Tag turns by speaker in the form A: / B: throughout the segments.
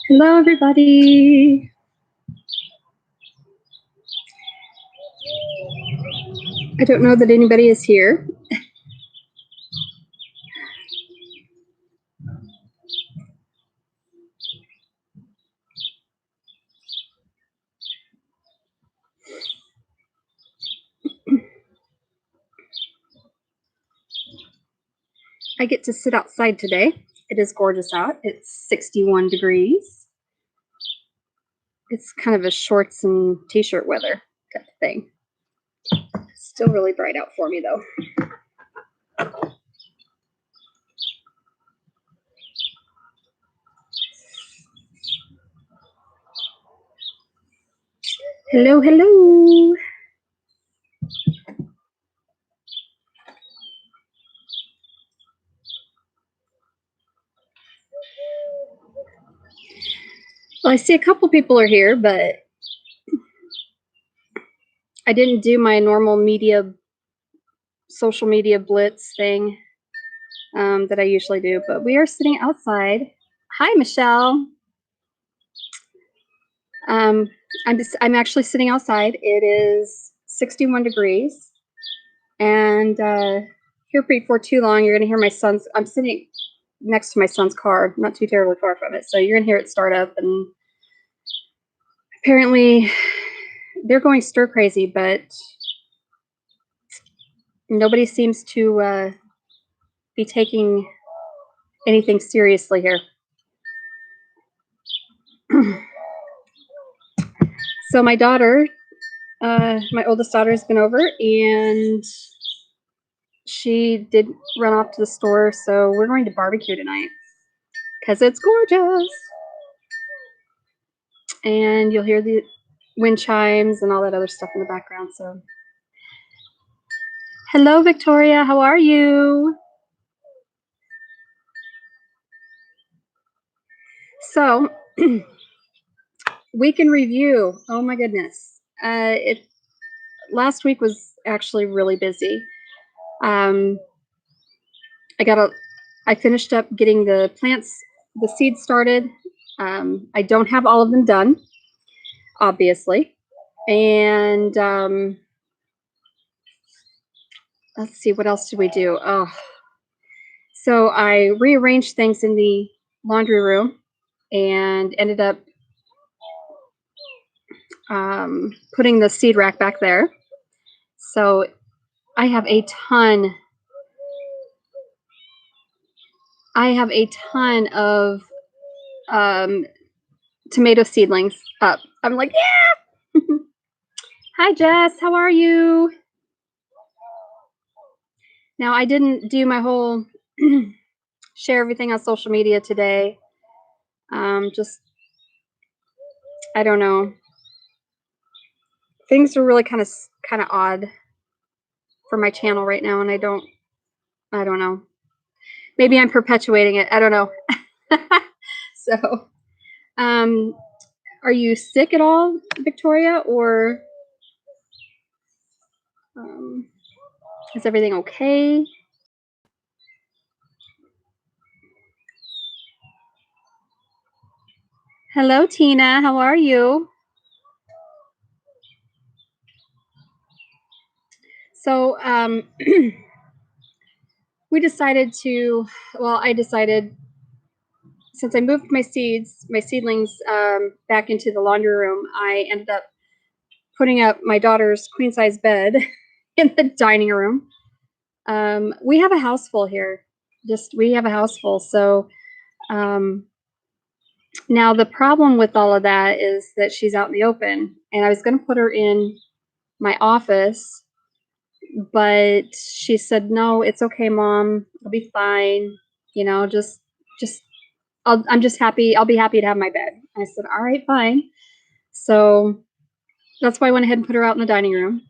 A: Hello, everybody. I don't know that anybody is here. I get to sit outside today. It is gorgeous out. It's 61 degrees. It's kind of a shorts and t-shirt weather type of thing. It's still really bright out for me, though. Hello, hello. Well, I see a couple people are here, but I didn't do my normal social media blitz thing that I usually do, but we are sitting outside. Hi, Michelle. I'm actually sitting outside. It is 61 degrees, and here for too long, you're gonna hear my son's. I'm sitting next to my son's car, not too terribly far from it, so you're gonna hear it start up. And apparently, they're going stir crazy, but nobody seems to be taking anything seriously here. So my daughter, my oldest daughter, has been over, and she did run off to the store, so we're going to barbecue tonight because it's gorgeous. And you'll hear the wind chimes and all that other stuff in the background. So hello, Victoria. How are you? So week in review. Oh my goodness. Last week was actually really busy. I finished up getting the seeds started. I don't have all of them done, obviously. And let's see, what else did we do? Oh, so I rearranged things in the laundry room and ended up putting the seed rack back there. So I have a ton of tomato seedlings up. I'm like, yeah. Hi, Jess. How are you? Now, I didn't do my whole share everything on social media today. Just, I don't know. Things are really kind of odd for my channel right now, and I don't know. Maybe I'm perpetuating it. I don't know. So, are you sick at all, Victoria, or is everything okay? Hello, Tina. How are you? So, I decided, since I moved my seedlings back into the laundry room, I ended up putting up my daughter's queen size bed in the dining room. We have a house full here. We have a house full. So now the problem with all of that is that she's out in the open, and I was going to put her in my office, but she said, no, it's okay, Mom. I'll be fine. I'm just happy. I'll be happy to have my bed. I said, all right, fine. So that's why I went ahead and put her out in the dining room.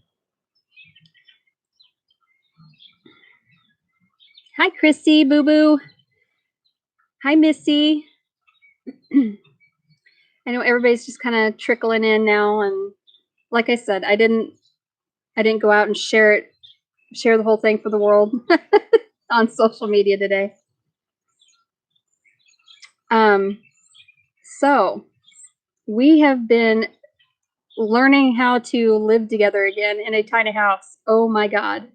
A: Hi, Chrissy, Boo Boo. Hi, Missy. I know everybody's just kind of trickling in now, and like I said, I didn't go out and share the whole thing for the world on social media today. So we have been learning how to live together again in a tiny house. Oh my God.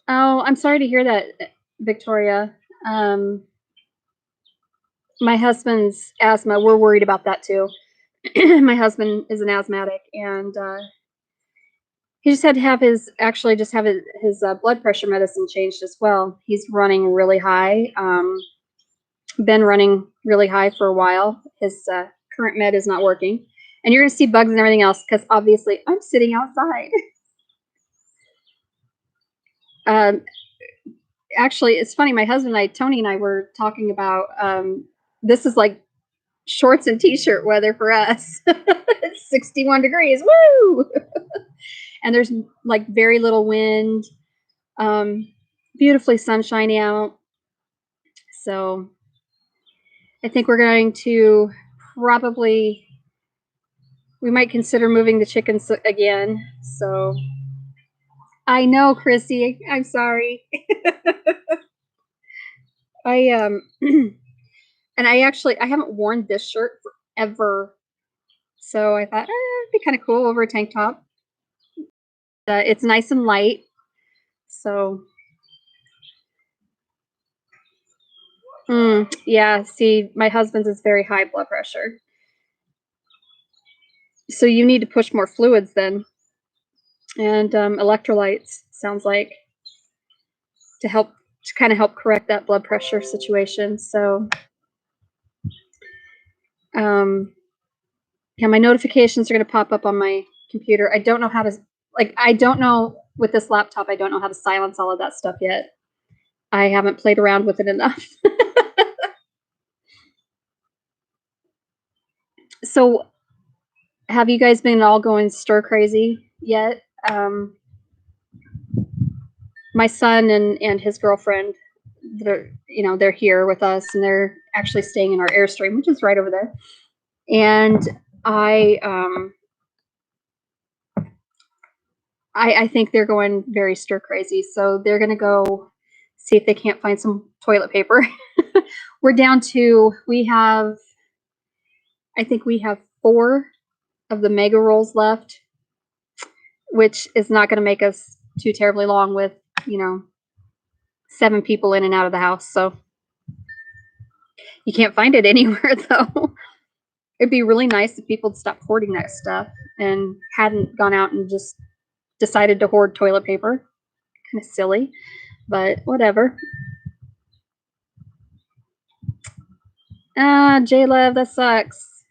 A: Oh, I'm sorry to hear that, Victoria. Um, my husband's asthma, we're worried about that too. My husband is an asthmatic, and he just had to have his blood pressure medicine changed as well. He's running really high. Been running really high for a while. His current med is not working, and you're gonna see bugs and everything else because obviously I'm sitting outside. um, Actually, it's funny. My husband and I, Tony and I, were talking about this is like shorts and t-shirt weather for us. It's 61 degrees. Woo! And there's like very little wind. Beautifully sunshiny out. So I think we're going to probably, we might consider moving the chickens again. So I know, Chrissy, I'm sorry. I and I haven't worn this shirt forever. So I thought it'd be kind of cool over a tank top. It's nice and light. So yeah, see, my husband's is very high blood pressure. So you need to push more fluids then. And electrolytes, sounds like, to kind of help correct that blood pressure situation. So yeah, my notifications are going to pop up on my computer. I don't know how to, I don't know with this laptop, I don't know how to silence all of that stuff yet. I haven't played around with it enough. So have you guys been all going stir crazy yet? My son and his girlfriend, they're here with us, and they're actually staying in our Airstream, which is right over there. And I think they're going very stir crazy. So they're going to go see if they can't find some toilet paper. We're down to, I think we have 4 of the mega rolls left, which is not going to make us too terribly long with, 7 people in and out of the house. So you can't find it anywhere though. It'd be really nice if people would stop hoarding that stuff and hadn't gone out and just decided to hoard toilet paper. Kind of silly, but whatever. J-Lev, that sucks.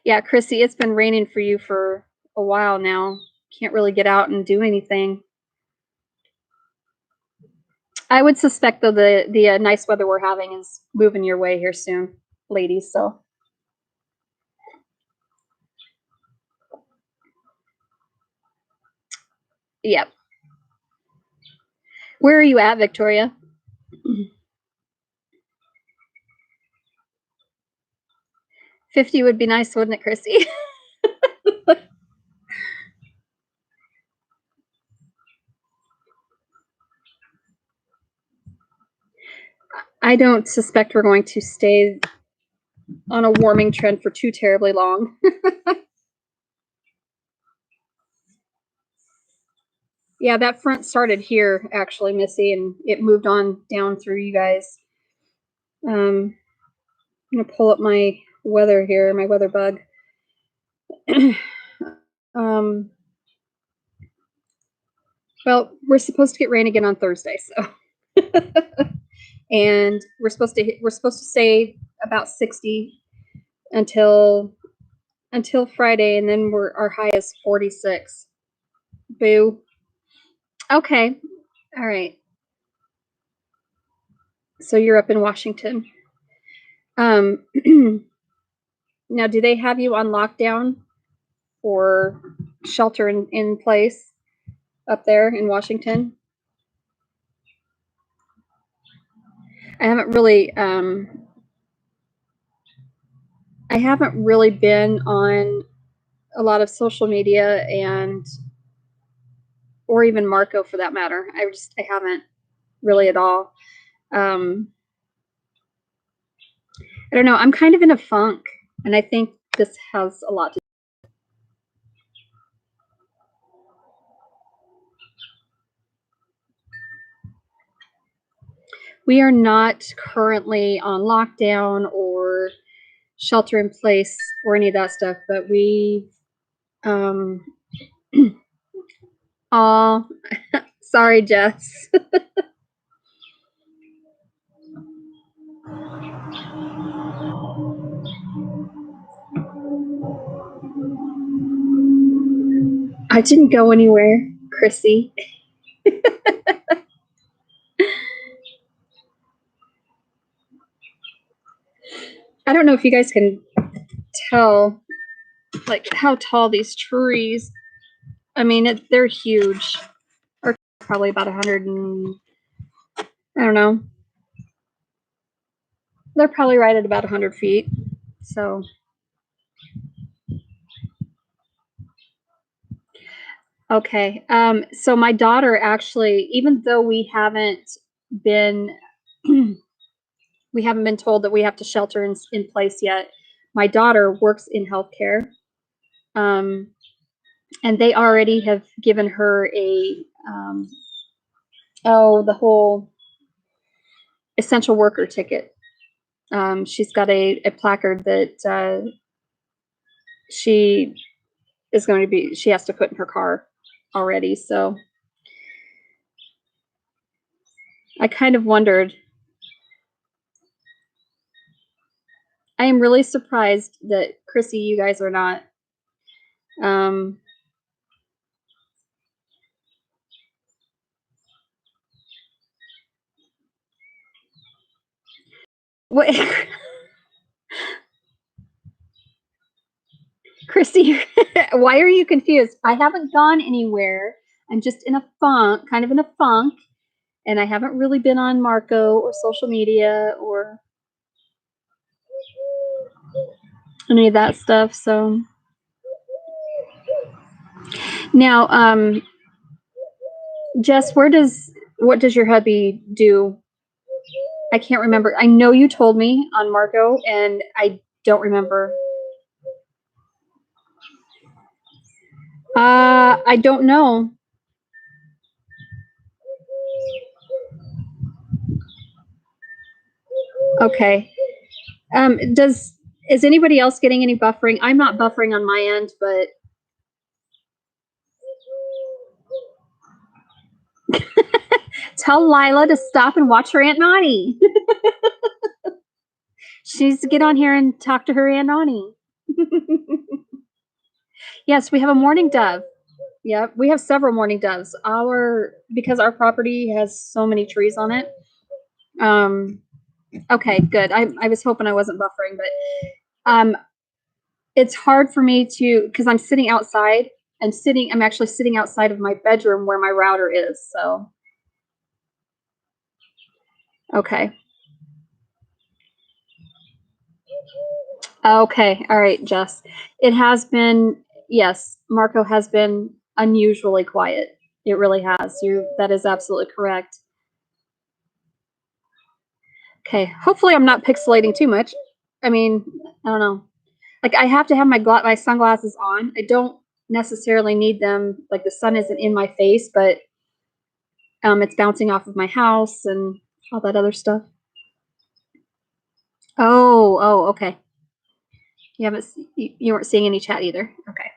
A: Yeah, Chrissy, it's been raining for you for a while now. Can't really get out and do anything. I would suspect, though, the nice weather we're having is moving your way here soon, ladies. So yep. Where are you at, Victoria? 50 would be nice, wouldn't it, Chrissy? I don't suspect we're going to stay on a warming trend for too terribly long. Yeah, that front started here, actually, Missy, and it moved on down through you guys. I'm going to pull up my weather here, my weather bug. Well, we're supposed to get rain again on Thursday, so and we're supposed to stay about 60 until Friday, and then our high is 46. Boo. Okay. All right. So you're up in Washington. Now, do they have you on lockdown or shelter in place up there in Washington? I haven't really been on a lot of social media, and or even Marco for that matter. I haven't really at all. I don't know. I'm kind of in a funk, and I think this has a lot to. We are not currently on lockdown or shelter in place or any of that stuff, but we, oh, sorry, Jess. I didn't go anywhere, Chrissy. I don't know if you guys can tell, like, how tall these trees. I mean, they're huge. Or probably about 100 and, I don't know. They're probably right at about 100 feet. So, okay. So my daughter actually, even though we haven't been told that we have to shelter in place yet, my daughter works in healthcare. And they already have given her a the whole essential worker ticket. She's got a placard that she has to put in her car already. So I kind of wondered. I am really surprised that Chrissy, you guys are not. What, Chrissy? Why are you confused? I haven't gone anywhere. I'm just in a funk, kind of in a funk, and I haven't really been on Marco or social media or any of that stuff. So now, Jess, what does your hubby do? I can't remember. I know you told me on Marco, and I don't remember. I don't know. Okay. Is anybody else getting any buffering? I'm not buffering on my end, but tell Lila to stop and watch her Aunt Nani. She needs to get on here and talk to her Aunt Nani. Yes, we have a mourning dove. Yep, we have several mourning doves. Because our property has so many trees on it. Okay, good. I was hoping I wasn't buffering, but it's hard for me because I'm sitting outside. I'm actually sitting outside of my bedroom where my router is. So, okay. Okay. All right, Jess. It has been, yes, Marco has been unusually quiet. It really has. That is absolutely correct. Okay. Hopefully I'm not pixelating too much. I mean, I don't know. Like, I have to have my sunglasses on. I don't necessarily need them. Like, the sun isn't in my face, but it's bouncing off of my house and all that other stuff. Oh, okay. You weren't seeing any chat either. Okay.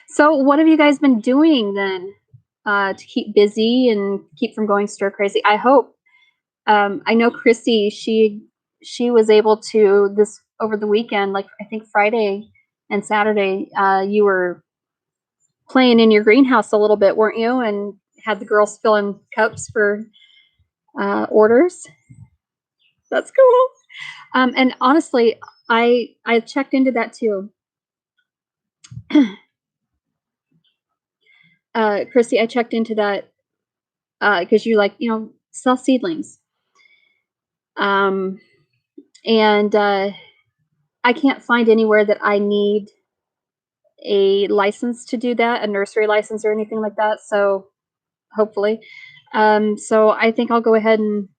A: So what have you guys been doing then to keep busy and keep from going stir crazy? I hope. I know Chrissy, she was able to this over the weekend, like I think Friday and Saturday, you were playing in your greenhouse a little bit, weren't you? And had the girls filling cups for orders. That's cool. And honestly, I checked into that too. Chrissy, I checked into that because you sell seedlings. And I can't find anywhere that I need a license to do that, a nursery license or anything like that, so hopefully. So I think I'll go ahead and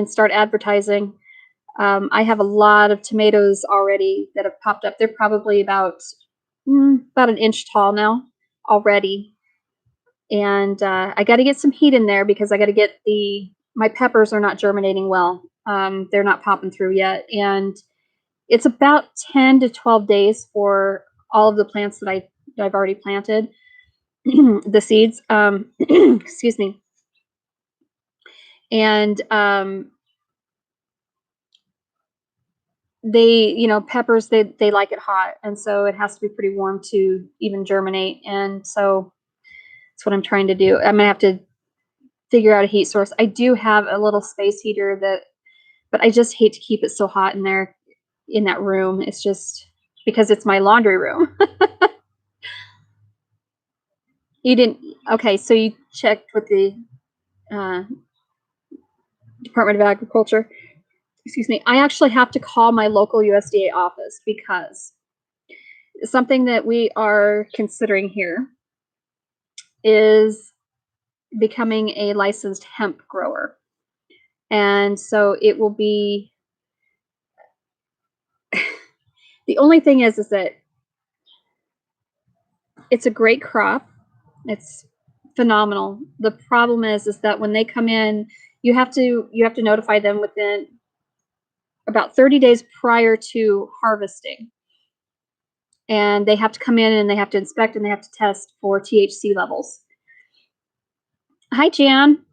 A: start advertising. I have a lot of tomatoes already that have popped up. They're probably about an inch tall now already. And I got to get some heat in there because I got to get my peppers are not germinating well. They're not popping through yet. And it's about 10 to 12 days for all of the plants that I've already planted, the seeds. Excuse me. And peppers, they like it hot, and so it has to be pretty warm to even germinate. And so that's what I'm trying to do. I'm gonna have to figure out a heat source. I do have a little space heater but I just hate to keep it so hot in there in that room. It's just because it's my laundry room. You didn't Okay, so you checked with the uh, Department of Agriculture. Excuse me. I actually have to call my local USDA office because something that we are considering here is becoming a licensed hemp grower. And so it will be the only thing is that it's a great crop. It's phenomenal. The problem is that when they come in, you have to notify them within about 30 days prior to harvesting. And they have to come in and they have to inspect and they have to test for THC levels. Hi, Jan.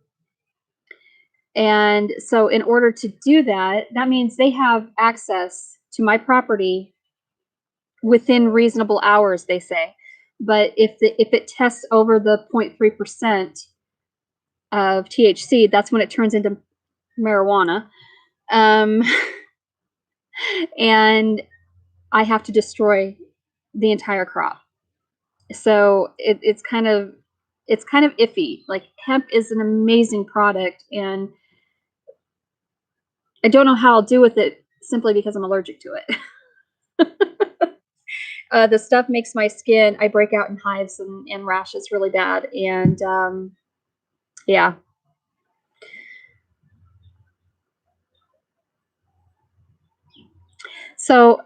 A: And so in order to do that, that means they have access to my property within reasonable hours, they say. But if it tests over the 0.3% of THC, that's when it turns into marijuana. And I have to destroy the entire crop. So it's kind of iffy. Like, hemp is an amazing product, and I don't know how I'll do with it simply because I'm allergic to it. The stuff makes my skin, I break out in hives and rashes really bad. And yeah. So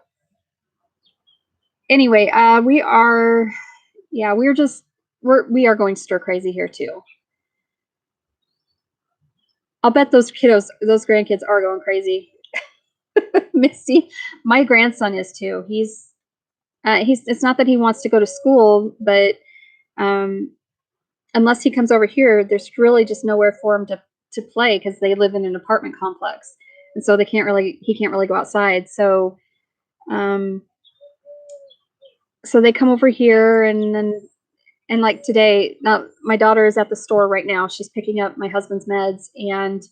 A: anyway, we are going stir crazy here too. I'll bet those grandkids are going crazy. Misty, my grandson is too. It's not that he wants to go to school, but unless he comes over here, there's really just nowhere for him to play because they live in an apartment complex, and so he can't really go outside. So so they come over here, and like today, now my daughter is at the store right now. She's picking up my husband's meds, and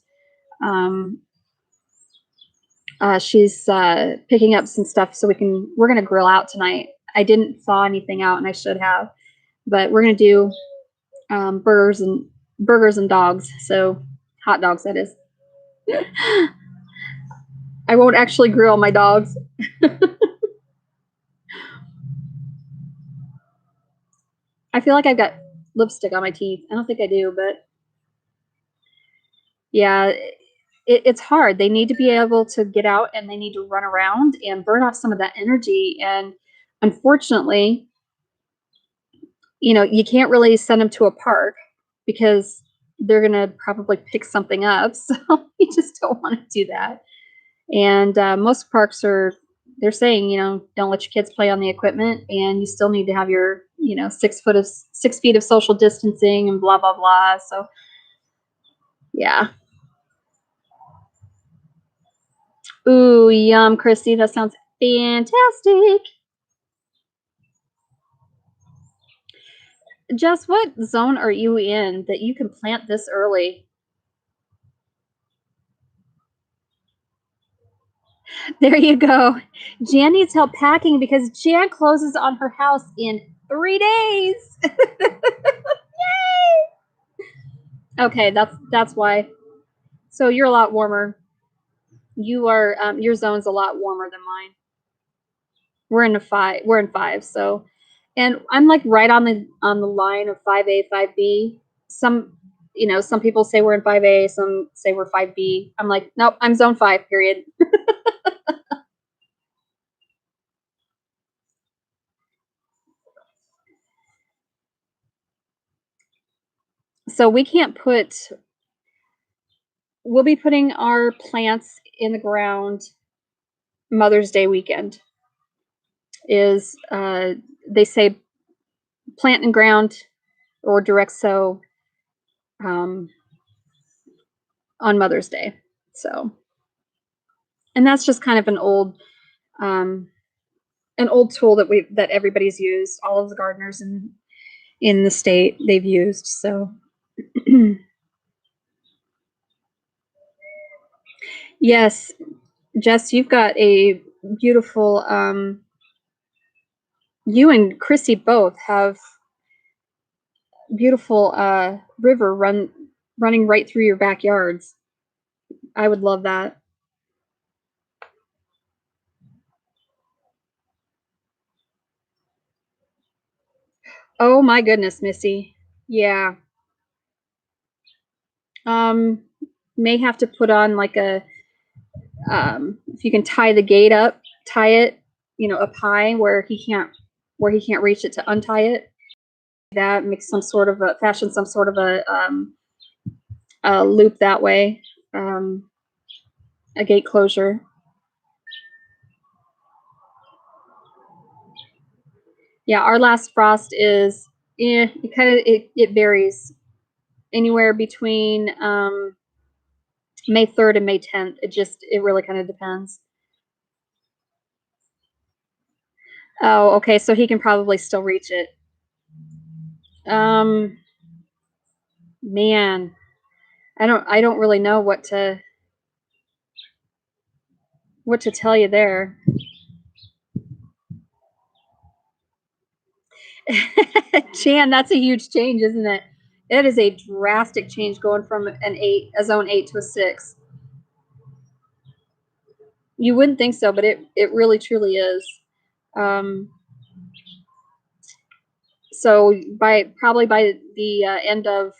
A: she's picking up some stuff so we're gonna grill out tonight. I didn't thaw anything out, and I should have, but we're gonna do burgers and dogs. So hot dogs, that is. I won't actually grill my dogs. I feel like I've got lipstick on my teeth. I don't think I do, but yeah, it's hard. They need to be able to get out and they need to run around and burn off some of that energy. And unfortunately, you can't really send them to a park because they're going to probably pick something up. So you just don't want to do that. And most parks they're saying, don't let your kids play on the equipment, and you still need to have your, 6 feet of social distancing and blah, blah, blah. So yeah. Ooh, yum, Christy. That sounds fantastic. Jess, what zone are you in that you can plant this early? There you go. Jan needs help packing because Jan closes on her house in 3 days. Yay! Okay, that's why. So you're a lot warmer. You are your zone's a lot warmer than mine. We're in 5, so And I'm like right on the line of 5A, 5B. Some some people say we're in 5A, some say we're 5B. I'm like, nope, I'm zone 5, period. So we can't put we'll be putting our plants in the ground Mother's Day weekend. Is they say plant in ground or direct sow um, on Mother's Day. So, and that's just kind of um, an old tool that everybody's used. All of the gardeners in the state they've used. So, yes, Jess, you've got a beautiful. You and Chrissy both have beautiful river running right through your backyards. I would love that. Oh my goodness, Missy. Yeah. Um, may have to put on like a if you can tie the gate up, tie it, up high where he can't reach it to untie it. That makes some sort of a fashion some sort of a loop that way. Um, a gate closure. Yeah, our last frost is it varies anywhere between May 3rd and May 10th. It really kind of depends. Oh, okay, so he can probably still reach it. Um, man, I don't really know what to tell you there. Chan, that's a huge change, isn't it? It is a drastic change going from a zone 8 to a 6. You wouldn't think so, but it really truly is. Um, so probably by the end of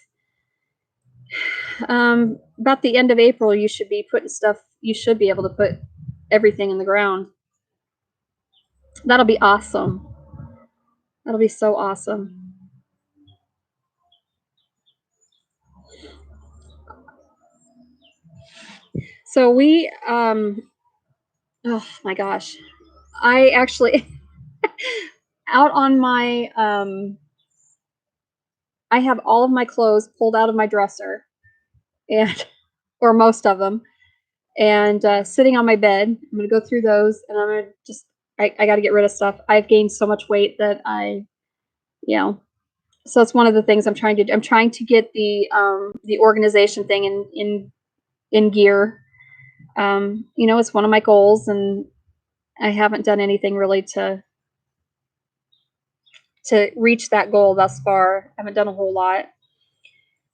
A: about the end of April, you should be putting stuff. You should be able to put everything in the ground. That'll be awesome. That'll be so awesome. So oh my gosh, I actually out on my I have all of my clothes pulled out of my dresser, and or most of them, and sitting on my bed. I'm gonna go through those, and I'm gonna just I got to get rid of stuff. I've gained so much weight that you know, so it's one of the things I'm trying to do. I'm trying to get the organization thing in gear. It's one of my goals, and I haven't done anything really to reach that goal thus far. I haven't done a whole lot.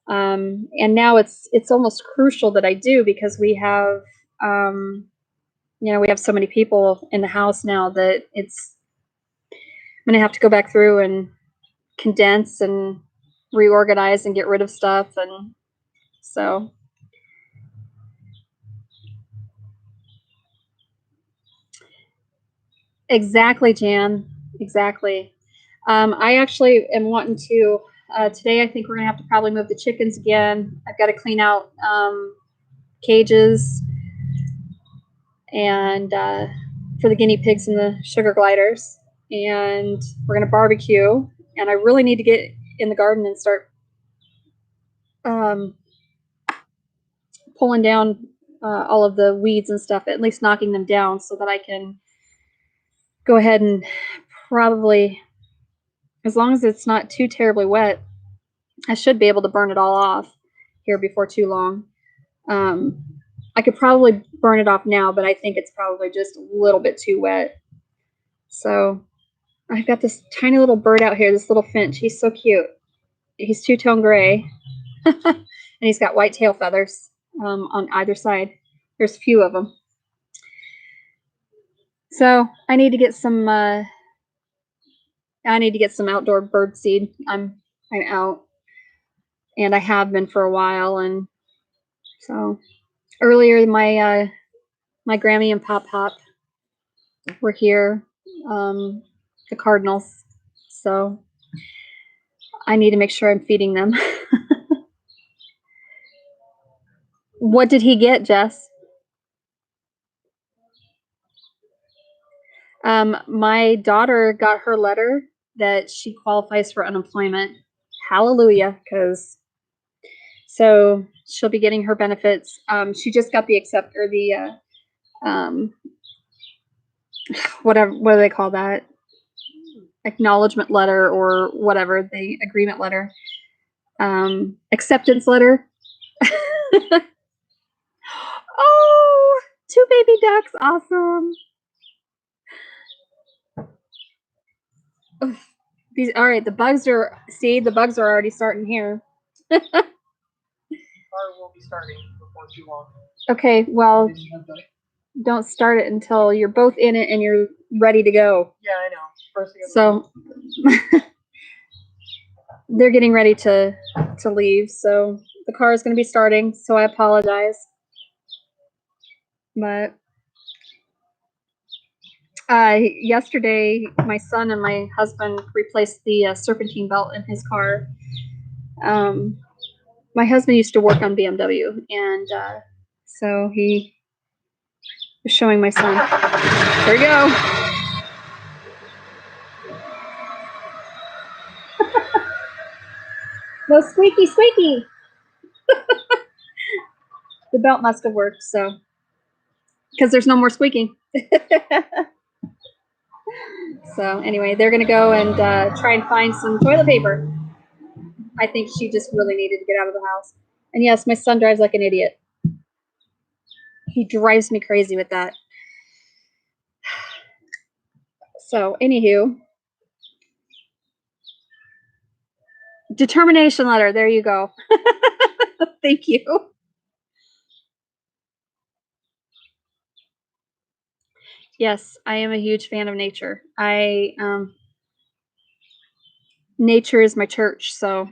A: And now it's almost crucial that I do because we have we have so many people in the house now that I'm gonna have to go back through and condense and reorganize and get rid of stuff, and so exactly, Jan, exactly. I actually am wanting to today. I think we're gonna have to probably move the chickens again. I've got to clean out cages and for the guinea pigs and the sugar gliders, and we're gonna barbecue. And I really need to get in the garden and start um, pulling down all of the weeds and stuff, at least knocking them down, so that I can go ahead and probably, as long as it's not too terribly wet, I should be able to burn it all off here before too long. Um, I could probably burn it off now, but I think it's probably just a little bit too wet. So I've got this tiny little bird out here, this little finch. He's so cute. He's two-tone gray, and he's got white tail feathers on either side. There's a few of them. So I need to get some I need to get some outdoor bird seed. I'm out, and I have been for a while. And so earlier, my Grammy and Pop Pop were here, the Cardinals. So I need to make sure I'm feeding them. What did he get, Jess? My daughter got her letter that she qualifies for unemployment. Hallelujah, because so she'll be getting her benefits. She just got the whatever, what do they call that? Acknowledgement letter or whatever, the agreement letter, acceptance letter. Oh, 2 baby ducks, awesome. These, all right, the bugs are already starting here.
B: Car will be starting before too long.
A: Okay, well, don't start it until you're both in it and you're ready to go.
B: Yeah, I know. First thing
A: so they're getting ready to leave, so the car is going to be starting, so I apologize. But yesterday, my son and my husband replaced the serpentine belt in his car. My husband used to work on BMW, and so he was showing my son. There you go. No squeaky, squeaky. The belt must have worked, so because there's no more squeaking. So anyway, they're gonna go and try and find some toilet paper. I think she just really needed to get out of the house. And yes, my son drives like an idiot. He drives me crazy with that. So anywho, determination letter. There you go. Thank you. Yes, I am a huge fan of nature. Nature is my church, so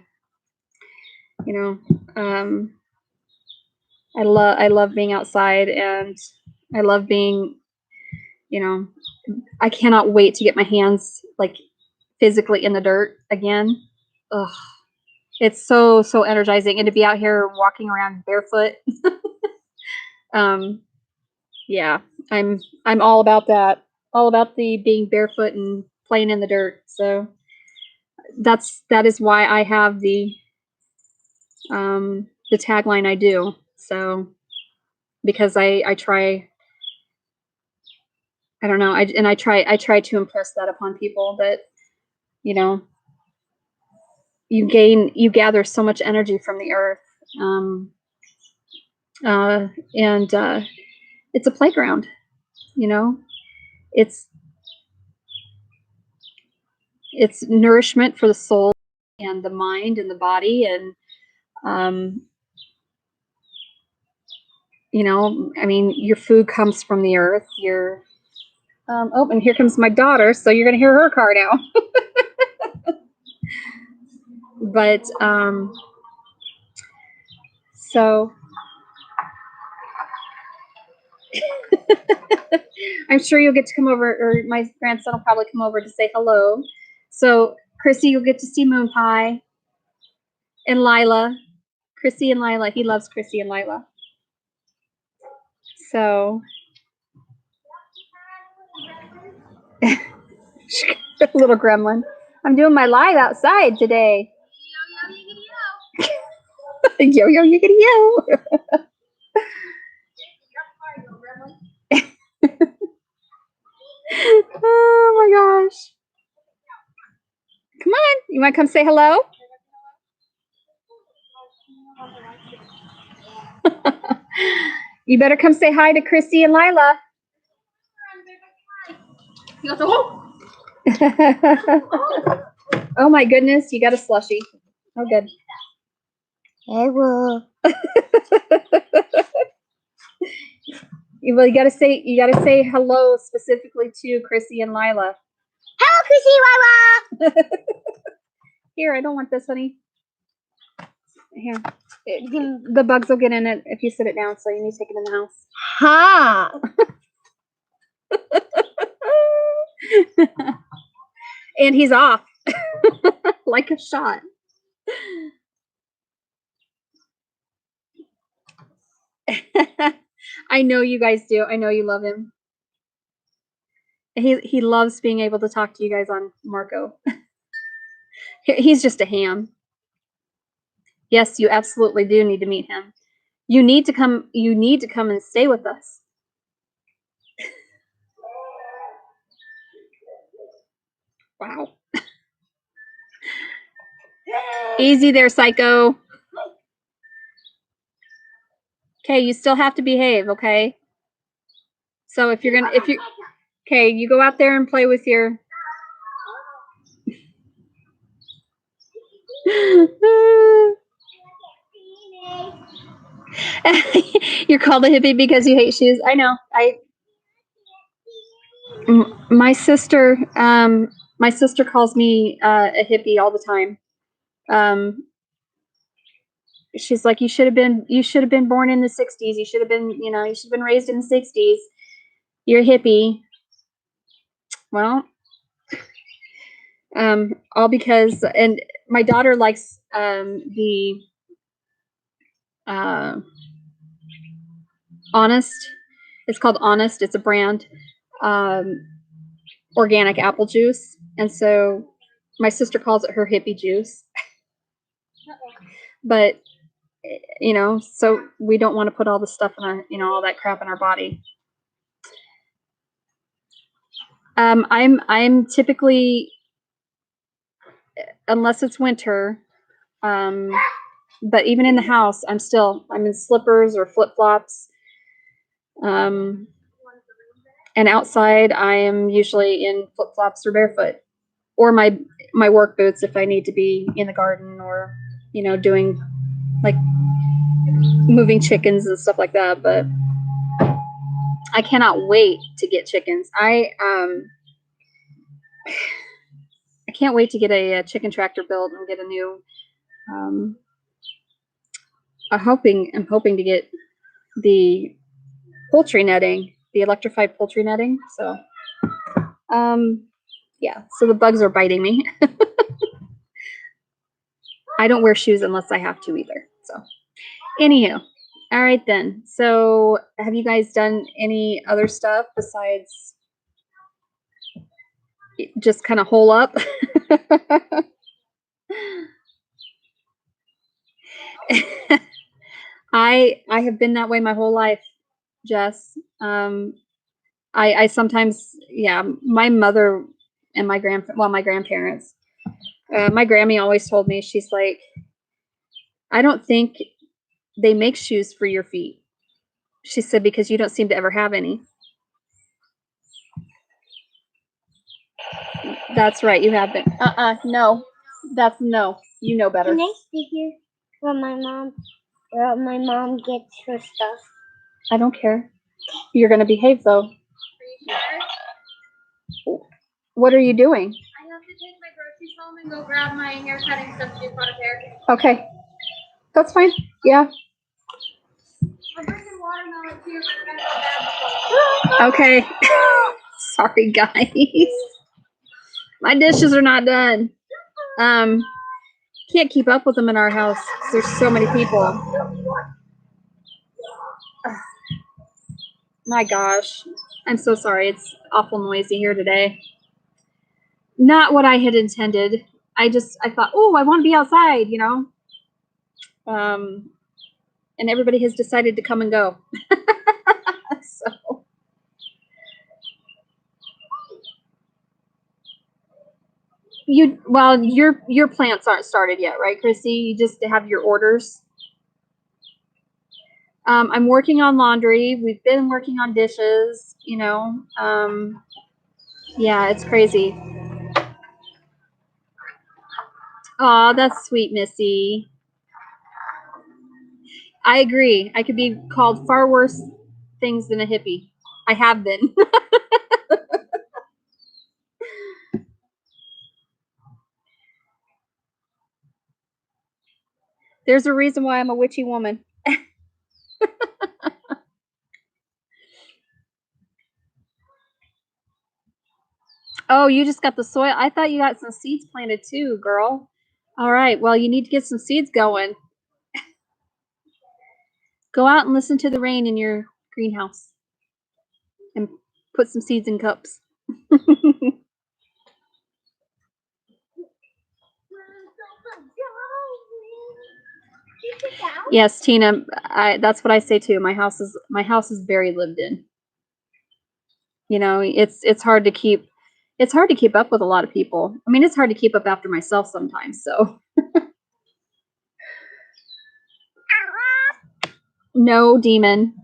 A: I love being outside, and I love being, I cannot wait to get my hands like physically in the dirt again. Ugh, it's so energizing, and to be out here walking around barefoot. Yeah, I'm all about that. All about the being barefoot and playing in the dirt. So that is why I have the tagline I do. So because I try, I don't know, I try to impress that upon people that you gather so much energy from the earth, and it's a playground. It's nourishment for the soul and the mind and the body, and I mean, your food comes from the earth. Oh, and here comes my daughter, so you're gonna hear her car now. But so I'm sure you'll get to come over, or my grandson will probably come over to say hello. So Chrissy, you'll get to see Moon Pie and Lila. Chrissy and Lila. He loves Chrissy and Lila. So little gremlin. I'm doing my live outside today. Yo, yo, yiggity, yo. Oh my gosh. Come on. You want to come say hello? You better come say hi to Chrissy and Lila. Oh my goodness, you got a slushie. Oh good. I will. Well, you gotta say hello specifically to Chrissy and Lila.
C: Hello,
A: Here, I don't want this, honey. Here. The bugs will get in it if you sit it down, so you need to take it in the house.
C: Ha!
A: And he's off. Like a shot. I know you guys do. I know you love him. He loves being able to talk to you guys on Marco. He's just a ham. Yes, you absolutely do need to meet him. You need to come and stay with us. Wow. Easy there, Psycho. Okay, you still have to behave, okay? So if you okay, you go out there and play with your You're called a hippie because you hate shoes. I know. My sister calls me a hippie all the time. She's like, you should have been born in the 60s. You should have been raised in the 60s. You're a hippie. Well, all because, and my daughter likes the Honest. It's called Honest. It's a brand. Organic apple juice. And so my sister calls it her hippie juice. But, so we don't want to put all the stuff in our, all that crap in our body. I'm typically, unless it's winter, but even in the house, I'm in slippers or flip-flops. And outside, I am usually in flip-flops or barefoot, or my work boots if I need to be in the garden or, doing like moving chickens and stuff like that. But I cannot wait to get chickens. I can't wait to get a chicken tractor built and get a new. I'm hoping to get the poultry netting, the electrified poultry netting. So, yeah. So the bugs are biting me. I don't wear shoes unless I have to either. So, anywho, all right then. So, have you guys done any other stuff besides just kind of hole up? I have been that way my whole life, Jess. I sometimes, yeah, my mother and my grandparents, my Grammy always told me, she's like, I don't think they make shoes for your feet. She said, because you don't seem to ever have any. That's right, you have been. No. That's no. You know better.
C: Can I see here where my mom gets her stuff?
A: I don't care. You're going to behave, though. What are you doing?
D: I have to take my groceries home and go grab my hair cutting substitute on a pair.
A: Okay. That's fine. Yeah.
D: I'm bringing watermelon too. So
A: Okay. Sorry, guys. My dishes are not done. Can't keep up with them in our house. There's so many people. My gosh. I'm so sorry. It's awful noisy here today. Not what I had intended. I thought, oh, I want to be outside, and everybody has decided to come and go. So. Your plants aren't started yet, right, Chrissy? You just have your orders. I'm working on laundry. We've been working on dishes, yeah, it's crazy. Oh, that's sweet, Missy. I agree. I could be called far worse things than a hippie. I have been. There's a reason why I'm a witchy woman. Oh, you just got the soil. I thought you got some seeds planted too, girl. All right. Well, you need to get some seeds going. Go out and listen to the rain in your greenhouse and put some seeds in cups. Yes, Tina, that's what I say too. My house is very lived in. You know, it's hard to keep up with a lot of people. I mean, it's hard to keep up after myself sometimes, so. No, demon.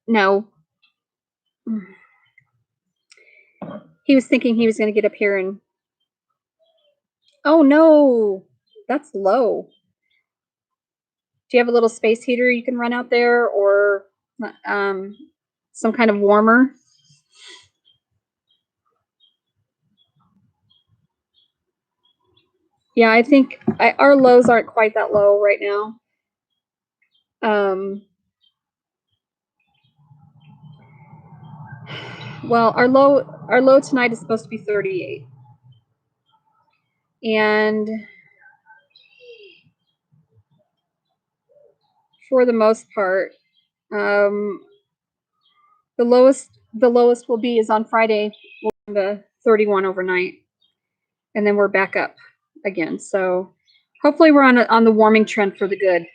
A: No. He was thinking he was going to get up here and. Oh no, that's low. Do you have a little space heater you can run out there, or some kind of warmer? Yeah, I think our lows aren't quite that low right now. Well, our low tonight is supposed to be 38. And for the most part, the lowest will be is on Friday. We'll have a 31 overnight, and then we're back up again. So hopefully we're on the warming trend for the good.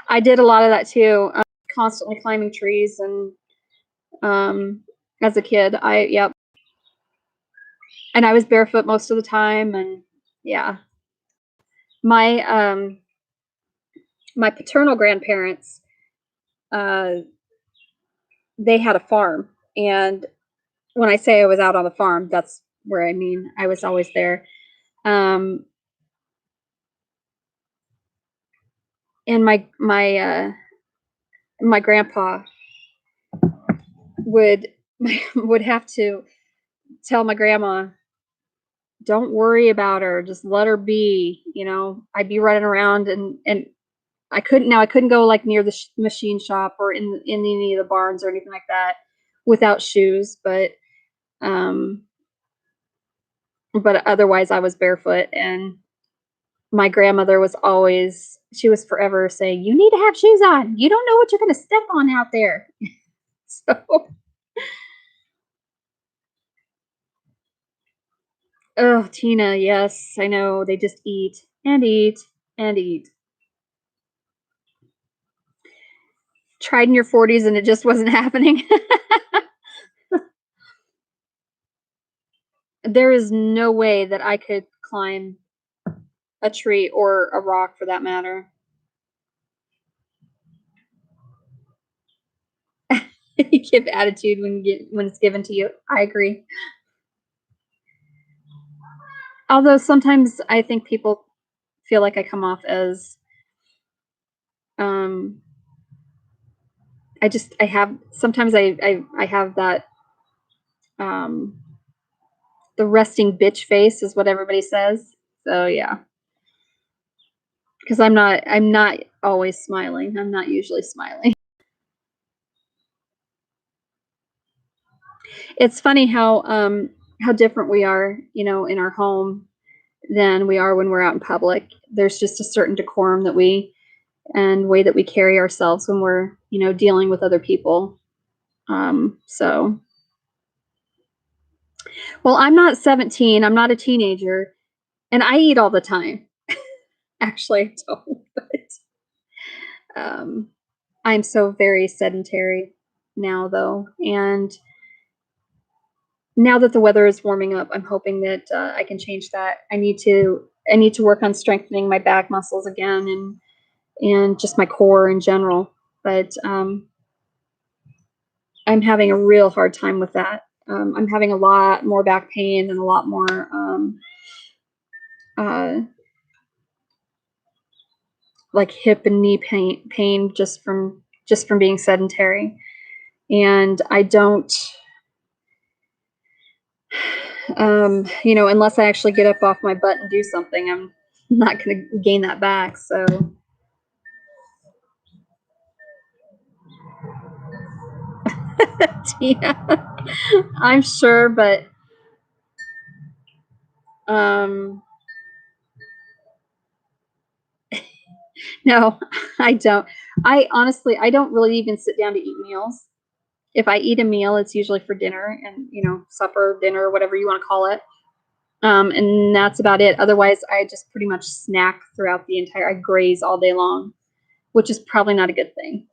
A: I did a lot of that too, constantly climbing trees, and as a kid, yep. And I was barefoot most of the time, and yeah. My my paternal grandparents, they had a farm, and when I say I was out on the farm, that's where I mean I was always there. And my grandpa would have to tell my grandma, don't worry about her, just let her be. You know, I'd be running around, and I couldn't go like near the machine shop or in any of the barns or anything like that without shoes, but otherwise I was barefoot. And my grandmother was forever saying, you need to have shoes on. You don't know what you're going to step on out there. So, oh, Tina, yes, I know. They just eat and eat and eat. Tried in your 40s and it just wasn't happening. There is no way that I could climb a tree or a rock for that matter. You give attitude when it's given to you. I agree. Although sometimes I think people feel like I come off as I have that the resting bitch face is what everybody says. So yeah. Because I'm not always smiling. I'm not usually smiling. It's funny how different we are, you know, in our home than we are when we're out in public. There's just a certain decorum and way that we carry ourselves when we're, you know, dealing with other people. So, well, I'm not 17. I'm not a teenager, and I eat all the time. Actually, I don't. But I'm so very sedentary now, though, and now that the weather is warming up, I'm hoping that I can change that. I need to work on strengthening my back muscles again, and just my core in general. But I'm having a real hard time with that. I'm having a lot more back pain and a lot more like hip and knee pain just from being sedentary. And I don't You know, unless I actually get up off my butt and do something, I'm not going to gain that back. So yeah, I'm sure, but no, I don't. I honestly, I don't really even sit down to eat meals. If I eat a meal, it's usually for dinner and, you know, supper, dinner, whatever you want to call it. And that's about it. Otherwise, I just pretty much snack throughout the entire, I graze all day long, which is probably not a good thing.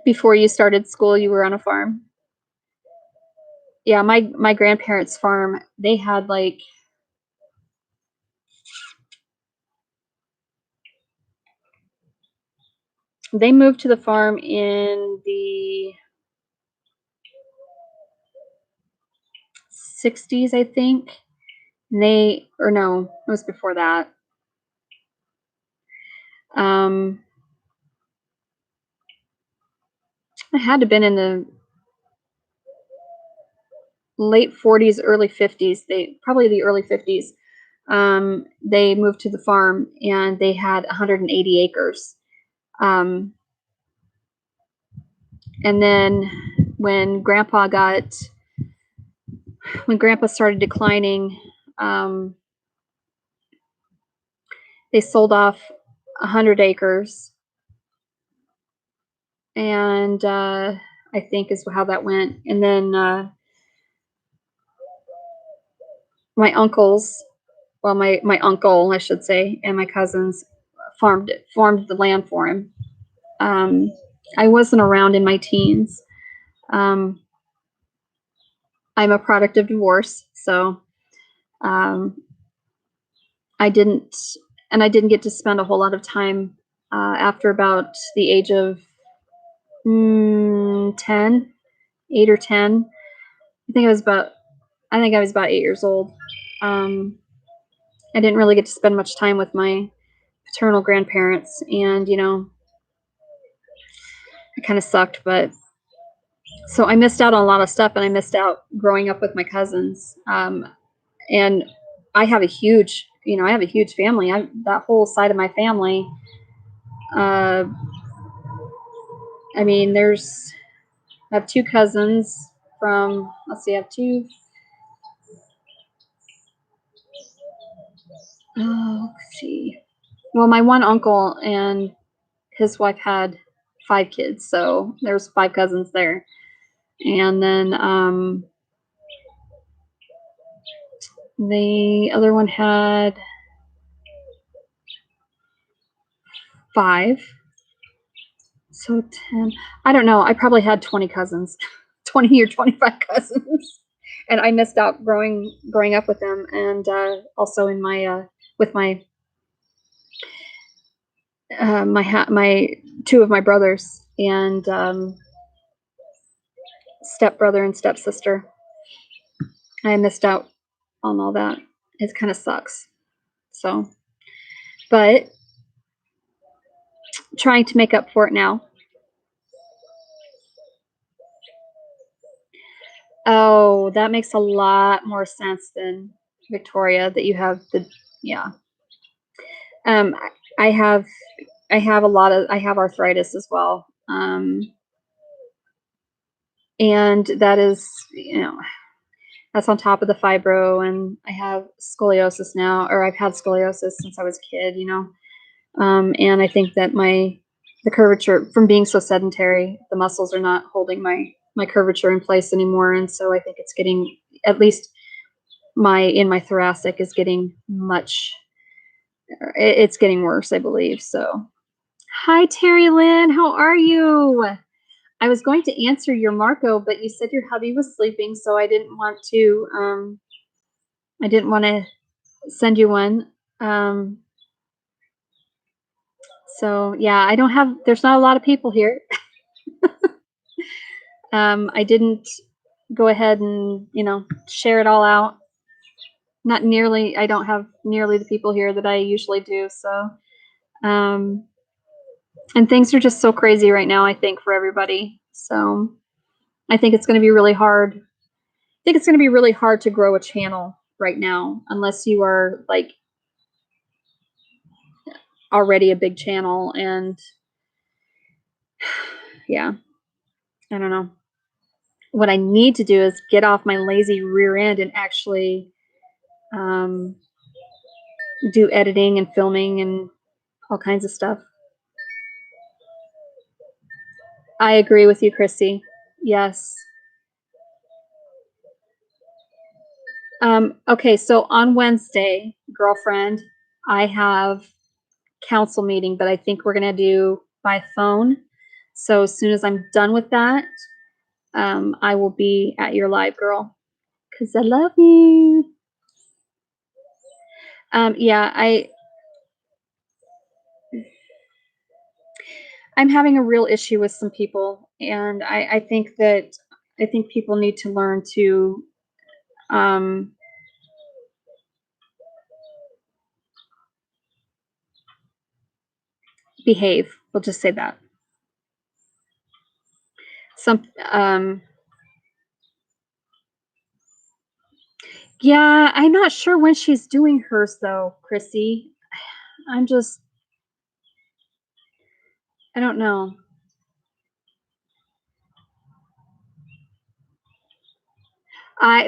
A: Before you started school, you were on a farm? Yeah, my grandparents' farm, they had like, they moved to the farm in the 60s, I think. And they, or no, it was before that. It had to have been in the late 40s, early 50s. Probably the early 50s. They moved to the farm and they had 180 acres. And then when Grandpa started declining, they sold off 100 acres. And I think is how that went. And then my uncles, well, my uncle, I should say, and my cousins farmed the land for him. I wasn't around in my teens. I'm a product of divorce, so I didn't get to spend a whole lot of time after about the age of 10, 8 or 10. I think I was about 8 years old. I didn't really get to spend much time with my paternal grandparents, and, you know, it kind of sucked, but so I missed out on a lot of stuff, and I missed out growing up with my cousins. And I have a huge, family. That whole side of my family. I mean, I have two cousins from, let's see, I have two, let's see. Well, my one uncle and his wife had 5 kids, so there's 5 cousins there. And then the other one had 5. So 10. I don't know. I probably had 20 cousins, 20 or 25 cousins. And I missed out growing up with them, and also in my with my my 2 of my brothers and stepbrother and stepsister. I missed out on all that. It kind of sucks. So, but trying to make up for it now. Oh, that makes a lot more sense than Victoria, that you have yeah. I have I have arthritis as well. And that is, you know, that's on top of the fibro, and I have scoliosis now, or I've had scoliosis since I was a kid, you know. And I think that the curvature from being so sedentary, the muscles are not holding my curvature in place anymore, and so I think it's getting, at least in my thoracic is getting it's getting worse, I believe. So, hi Terry Lynn, how are you? I was going to answer your Marco, but you said your hubby was sleeping, so I didn't want to send you one. So yeah, there's not a lot of people here. I didn't go ahead and, you know, share it all out. I don't have nearly the people here that I usually do. So, And things are just so crazy right now, I think, for everybody. So I think it's going to be really hard. I think it's going to be really hard to grow a channel right now, unless you are like already a big channel. And yeah, I don't know. What I need to do is get off my lazy rear end and actually do editing and filming and all kinds of stuff. I agree with you, Chrissy. Yes. Okay, so on Wednesday, girlfriend, I have council meeting, but I think we're gonna do by phone. So as soon as I'm done with that, I will be at your live, girl, because I love you. Yeah, I'm having a real issue with some people, and I think people need to learn to behave. We'll just say that. Yeah, I'm not sure when she's doing hers though, Chrissy. I don't know.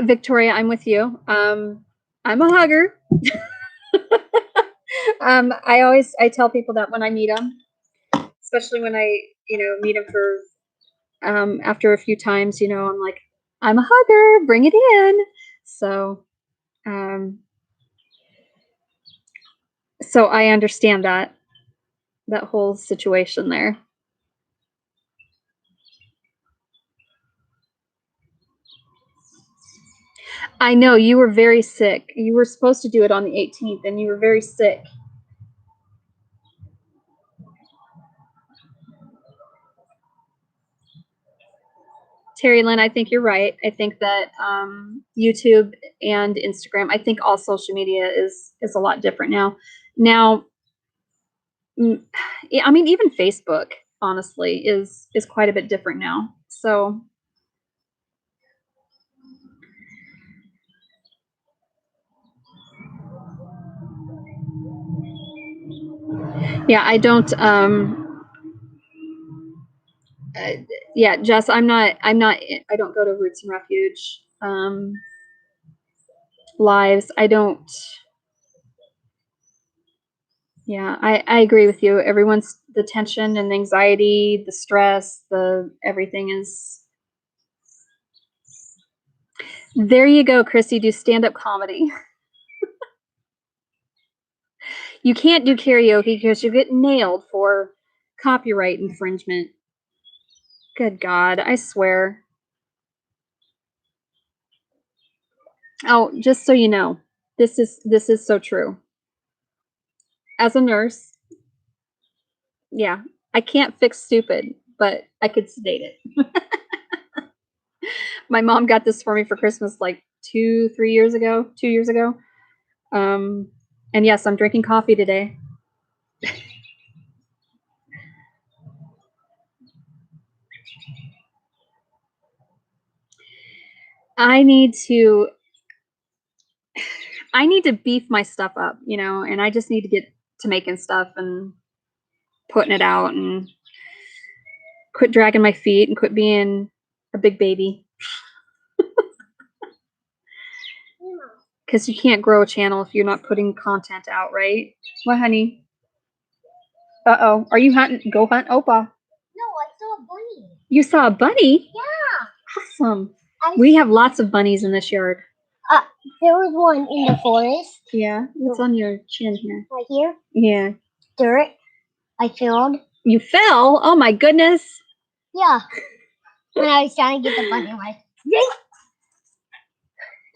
A: Victoria, I'm with you. I'm a hugger. I tell people that when I meet them, especially when I, meet them for, after a few times, I'm like, I'm a hugger, bring it in. So, so I understand that whole situation there. I know you were very sick. You were supposed to do it on the 18th and you were very sick. Terry Lynn, I think you're right. I think that YouTube and Instagram, I think all social media is a lot different now. Now, I mean, even Facebook, honestly, is quite a bit different now. So, yeah, I don't. Yeah, Jess, I'm not. I don't go to Roots and Refuge lives. I don't. Yeah, I agree with you. Everyone's the tension and the anxiety, the stress, the everything is. There you go, Chrissy. Do stand-up comedy. You can't do karaoke because you get nailed for copyright infringement. Good God, I swear. Oh, just so you know, this is so true. As a nurse, yeah, I can't fix stupid, but I could sedate it. My mom got this for me for Christmas like 2 years ago. And yes, I'm drinking coffee today. I need to beef my stuff up, and I just need to get to making stuff and putting it out and quit dragging my feet and quit being a big baby. Because you can't grow a channel if you're not putting content out, right? What, honey? Uh-oh. Are you hunting? Go hunt Opa.
C: No, I saw a bunny.
A: You saw a bunny?
C: Yeah.
A: Awesome. We have lots of bunnies in this yard.
C: There was one in the forest.
A: Yeah. What's on your chin here?
C: Right here.
A: Yeah.
C: Dirt. I fell.
A: You fell? Oh my goodness.
C: Yeah. When I was trying to get the bunny, I'm like,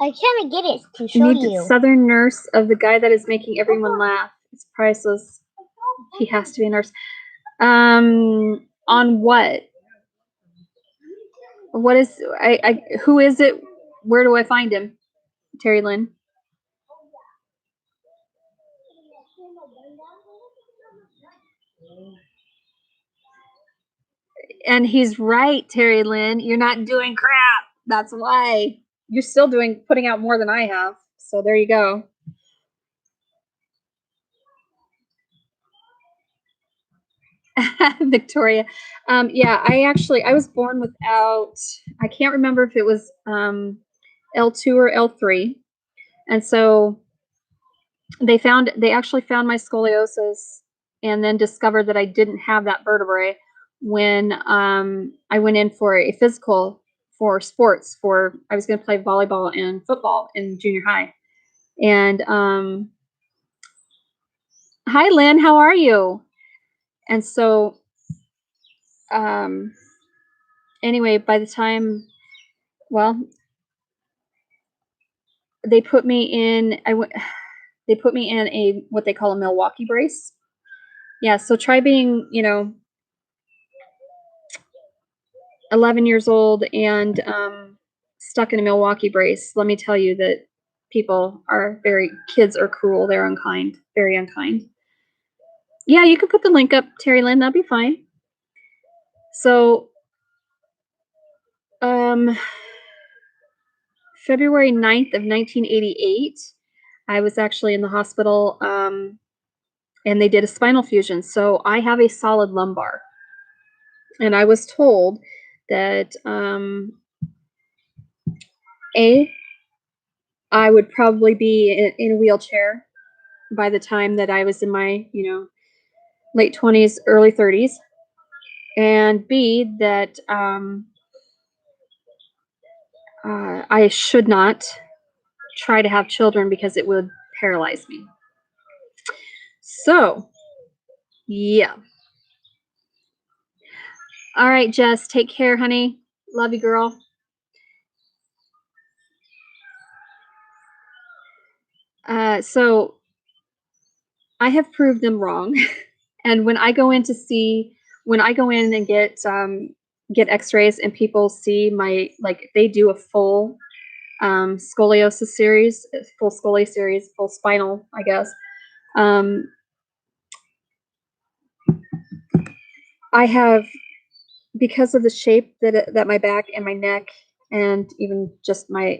C: I was trying to get it to show you.
A: Southern nurse of the guy that is making everyone laugh. It's priceless. He has to be a nurse. On what? What is who is it? Where do I find him? Terry Lynn. And he's right, Terry Lynn. You're not doing crap. That's why. You're still putting out more than I have. So there you go. Victoria. Yeah, I was born without, I can't remember if it was L2 or L3. And so they actually found my scoliosis and then discovered that I didn't have that vertebrae when I went in for a physical for sports. I was going to play volleyball and football in junior high. And hi, Lynn, how are you? And so anyway, by the time, well, they put me in a what they call a Milwaukee brace. Yeah, so try being, 11 years old and stuck in a Milwaukee brace. Let me tell you that kids are cruel. They're unkind, very unkind. Yeah, you could put the link up, Terry Lynn. That'd be fine. So, February 9th of 1988, I was actually in the hospital, and they did a spinal fusion. So I have a solid lumbar. And I was told that, I would probably be in a wheelchair by the time that I was in my, late 20s, early 30s. And B, that I should not try to have children because it would paralyze me. So, yeah. All right, Jess, take care, honey. Love you, girl. So I have proved them wrong. And when I go in and get x-rays and people see they do a full scoliosis series, full spinal, I guess. I have, because of the shape that my back and my neck and even just my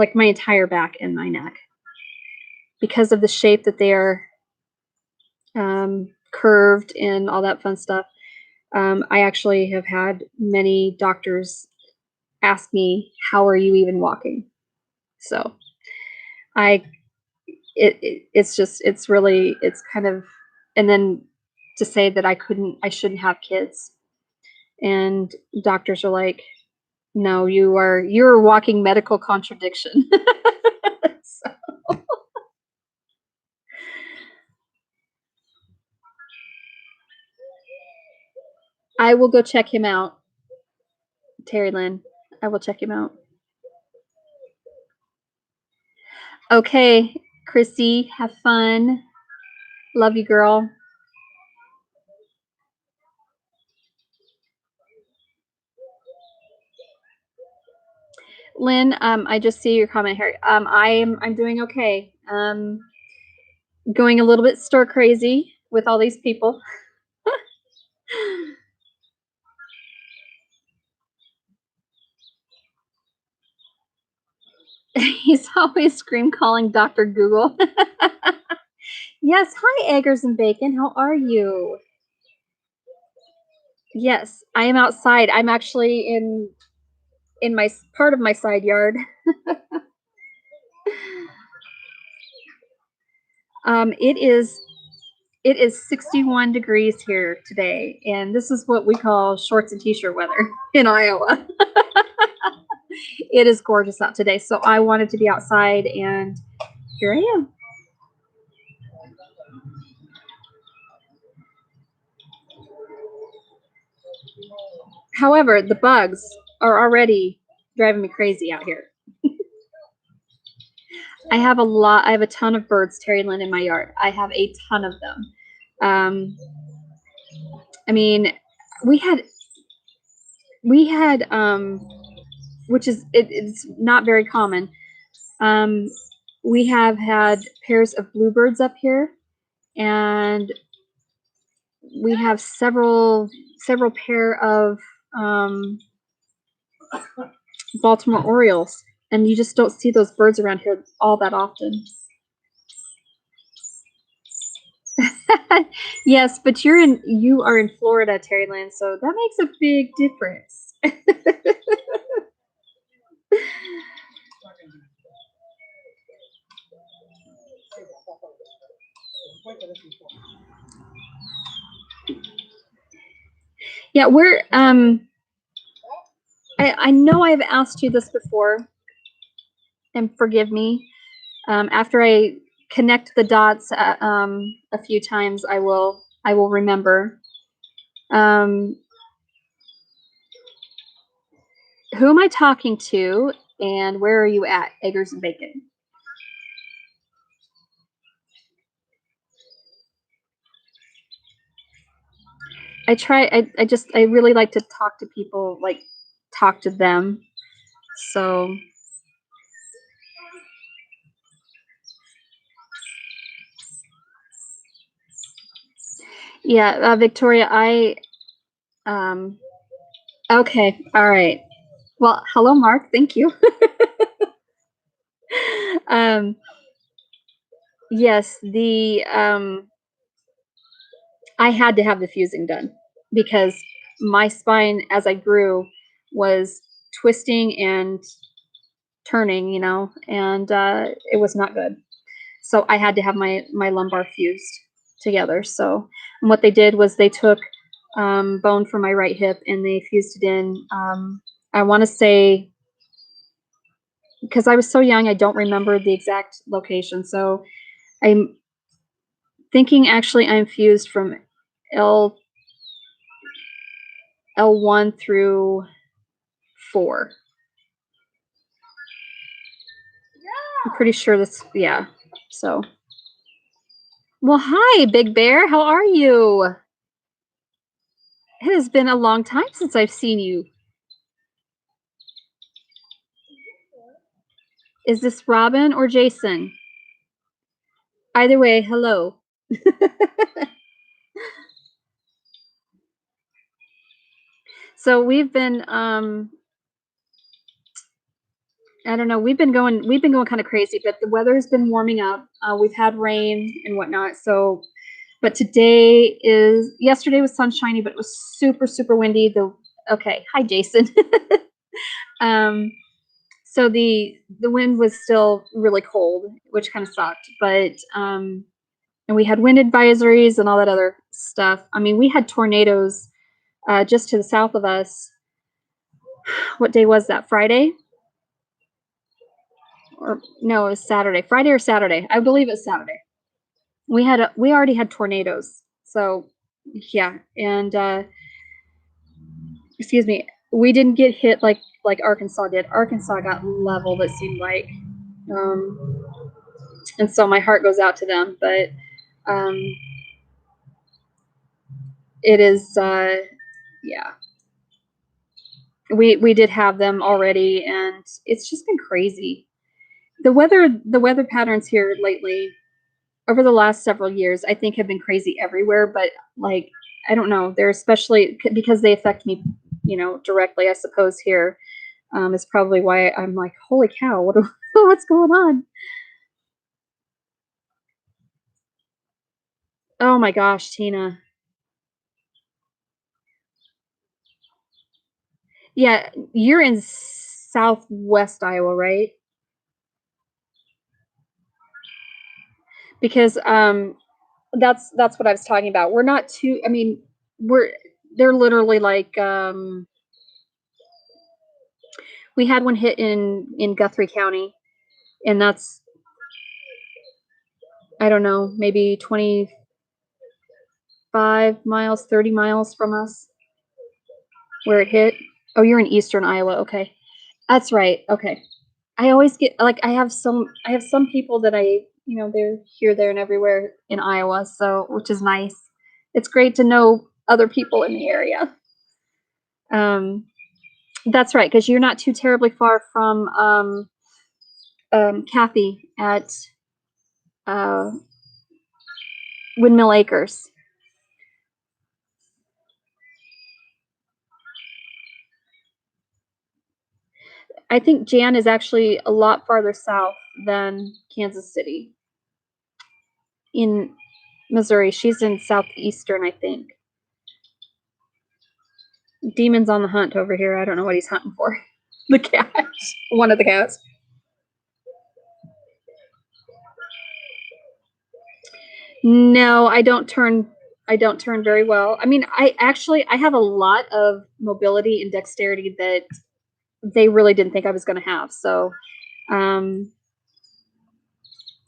A: entire back and my neck, because of the shape that they are curved and all that fun stuff, I actually have had many doctors ask me, how are you even walking? So it's kind of, and then to say that I shouldn't have kids. And doctors are like, no, you're a walking medical contradiction. So. I will go check him out, Terry Lynn. I will check him out. Okay, Chrissy, have fun. Love you, girl. Lynn, I just see your comment here. I'm doing okay. Going a little bit stir crazy with all these people. He's always scream calling Dr. Google. Yes, hi, Eggers and Bacon. How are you? Yes, I am outside. I'm actually in my part of my side yard. It is 61 degrees here today, and this is what we call shorts and t-shirt weather in Iowa. It is gorgeous out today, so I wanted to be outside, and here I am. However, the bugs are already driving me crazy out here. I have a ton of birds, Terry Lynn, in my yard. I have a ton of them. I mean, we had, which is, it's not very common. We have had pairs of bluebirds up here, and we have several pair of Baltimore Orioles, and you just don't see those birds around here all that often. Yes, but you are in Florida, Terryland, so that makes a big difference. Yeah, we're I know I've asked you this before, and forgive me. After I connect the dots a few times, I will remember. Who am I talking to, and where are you at, Eggers and Bacon? I really like to talk to people, like talk to them. So yeah, Victoria, okay, all right. Well, hello, Mark. Thank you. Yes, I had to have the fusing done because my spine, as I grew, was twisting and turning, and it was not good. So I had to have my lumbar fused together. So and what they did was they took bone from my right hip and they fused it in. I want to say, because I was so young, I don't remember the exact location. So I'm thinking actually I'm fused from L1 through 4. I'm pretty sure that's, yeah. So, well, hi, Big Bear. How are you? It has been a long time since I've seen you. Is this Robin or Jason? Either way, hello. So we've been I don't know, we've been going kind of crazy, but the weather has been warming up. We've had rain and whatnot. So but yesterday was sunshiny, but it was super, super windy. Okay, hi Jason. So the wind was still really cold, which kind of sucked. But and we had wind advisories and all that other stuff. I mean, we had tornadoes just to the south of us. What day was that? Friday? Or no, it was Saturday. Friday or Saturday? I believe it's Saturday. We already had tornadoes. So yeah, and excuse me, we didn't get hit like Arkansas did. Arkansas got leveled, it seemed like. And so my heart goes out to them, but it is yeah, we did have them already, and it's just been crazy. The weather patterns here lately over the last several years, I think, have been crazy everywhere, but like I don't know, they're especially because they affect me, directly, I suppose. Here is probably why I'm like, holy cow, what's going on? Oh my gosh, Tina. Yeah, you're in Southwest Iowa, right? Because that's what I was talking about. We're not too, I mean, they're literally like we had one hit in Guthrie County, and that's, I don't know, maybe 25 miles, 30 miles from us where it hit. Oh, you're in eastern Iowa. Okay. That's right. Okay. I always get, like, I have some people that they're here, there, and everywhere in Iowa, so, which is nice. It's great to know other people in the area. That's right, because you're not too terribly far from Kathy at Windmill Acres. I think Jan is actually a lot farther south than Kansas City. In Missouri, she's in southeastern, I think. Demon's on the hunt over here. I don't know what he's hunting for. The cat. One of the cats. No, I don't turn very well. I mean, I have a lot of mobility and dexterity that they really didn't think I was going to have. So,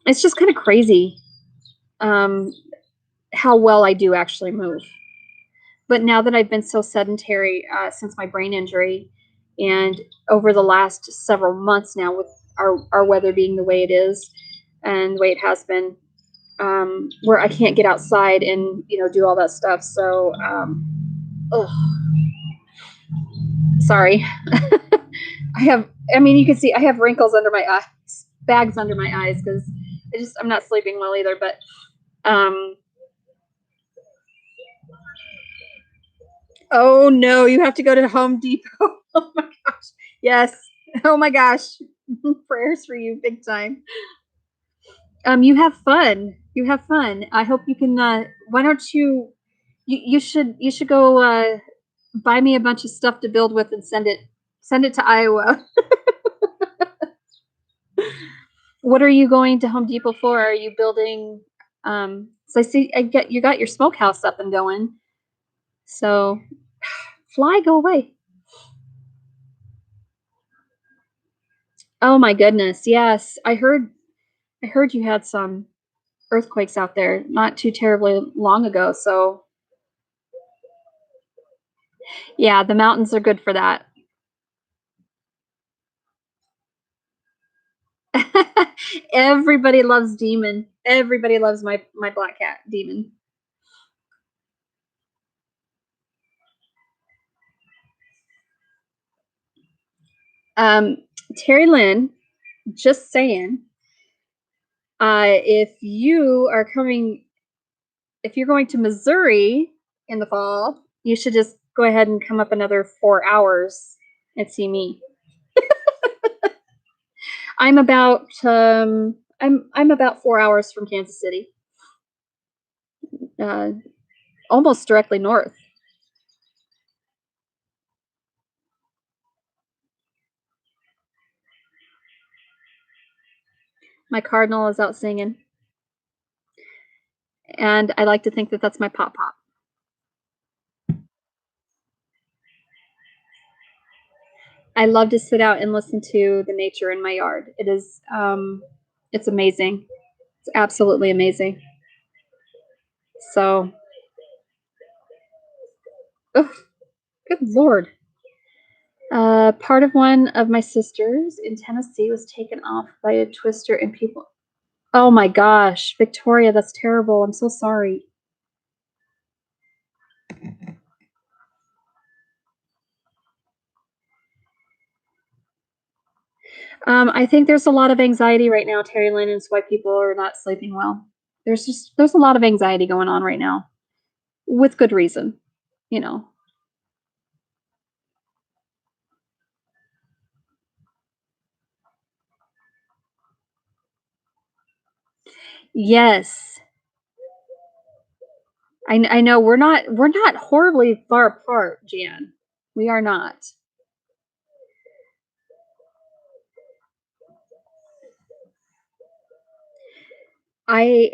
A: it's just kind of crazy how well I do actually move. But now that I've been so sedentary since my brain injury, and over the last several months now, with our weather being the way it is and the way it has been, where I can't get outside and do all that stuff. So, sorry. I mean, you can see I have wrinkles under my eyes, bags under my eyes, because I'm not sleeping well either. But oh no, you have to go to Home Depot. Oh my gosh. Yes. Oh my gosh. Prayers for you, big time. You have fun. You have fun. I hope you can why don't you should go buy me a bunch of stuff to build with and send it to Iowa. What are you going to Home Depot for? Are you building so I see you got your smokehouse up and going. So fly, go away. Oh my goodness. Yes. I heard you had some earthquakes out there not too terribly long ago. So yeah, the mountains are good for that. Everybody loves Demon. Everybody loves my black cat, Demon. Terry Lynn, just saying, if you're going to Missouri in the fall, you should just go ahead and come up another 4 hours and see me. I'm about 4 hours from Kansas City, almost directly north. My cardinal is out singing, and I like to think that that's my pop. I love to sit out and listen to the nature in my yard. It is, it's amazing. It's absolutely amazing. So, oh, good Lord. Part of one of my sisters in Tennessee was taken off by a twister and people. Oh my gosh, Victoria, that's terrible. I'm so sorry. I think there's a lot of anxiety right now, Terry Lynn, is why people are not sleeping well. There's a lot of anxiety going on right now, with good reason, Yes. I know we're not horribly far apart, Jan. We are not. I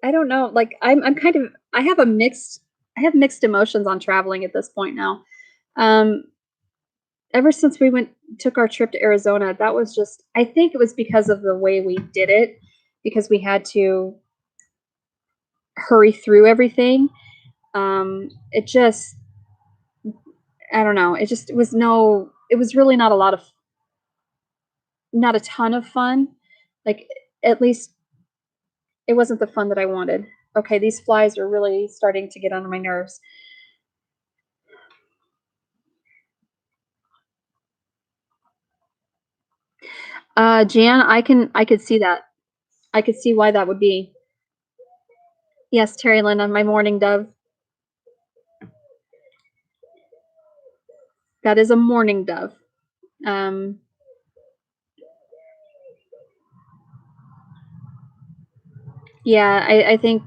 A: don't know. Like I'm kind of I have mixed emotions on traveling at this point now. Ever since we took our trip to Arizona, that was just, I think it was because of the way we did it, because we had to hurry through everything. It just, I don't know. It was really not a ton of fun. Like, at least it wasn't the fun that I wanted. Okay, these flies are really starting to get under my nerves. Jan, I could see that. I could see why that would be. Yes, Terry Lynn, on my morning dove. That is a mourning dove. Yeah, I think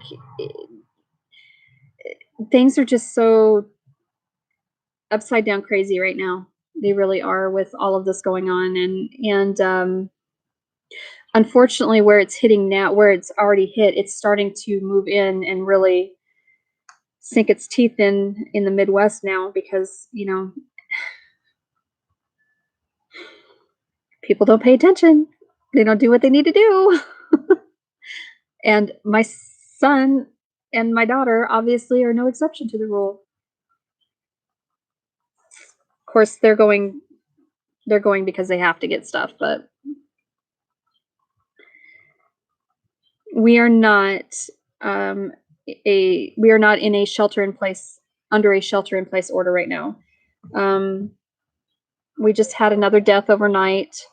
A: things are just so upside down crazy right now. They really are, with all of this going on, and unfortunately, where it's hitting now, where it's already hit, it's starting to move in and really sink its teeth in the Midwest now, because, you know, people don't pay attention. They don't do what they need to do. And my son and my daughter obviously are no exception to the rule. Of course, they're going because they have to get stuff, but we are not we are not in a shelter in place, under a shelter in place order right now. We just had another death overnight.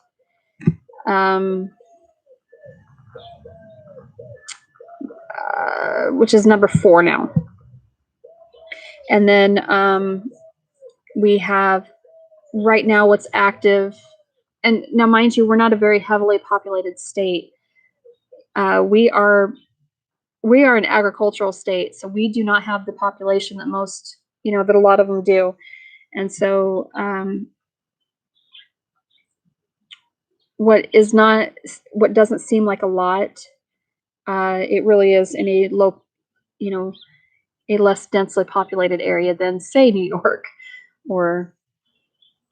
A: Which is number 4 now. And then we have right now what's active. And now, mind you, we're not a very heavily populated state. We are an agricultural state, so we do not have the population that most, that a lot of them do. And so what doesn't seem like a lot, it really is in a low, a less densely populated area than, say, New York or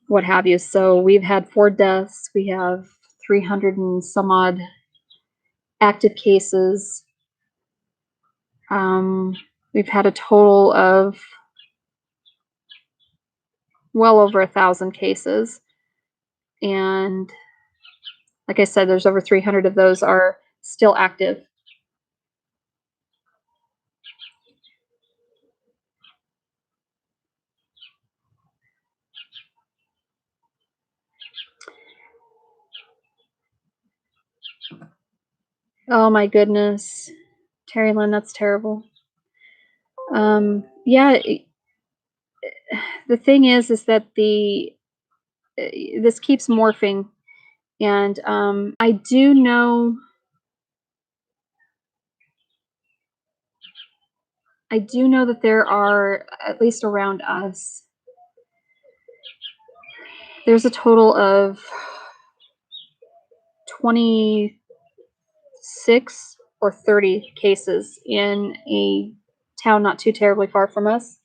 A: what have you. So we've had 4 deaths. We have 300 and some odd active cases. We've had a total of well over 1,000 cases. And like I said, there's over 300 of those are still active. Oh my goodness. Terry Lynn, that's terrible. Yeah, the thing is that this keeps morphing, and I do know that there are, at least around us, there's a total of 26 or 30 cases in a town not too terribly far from us.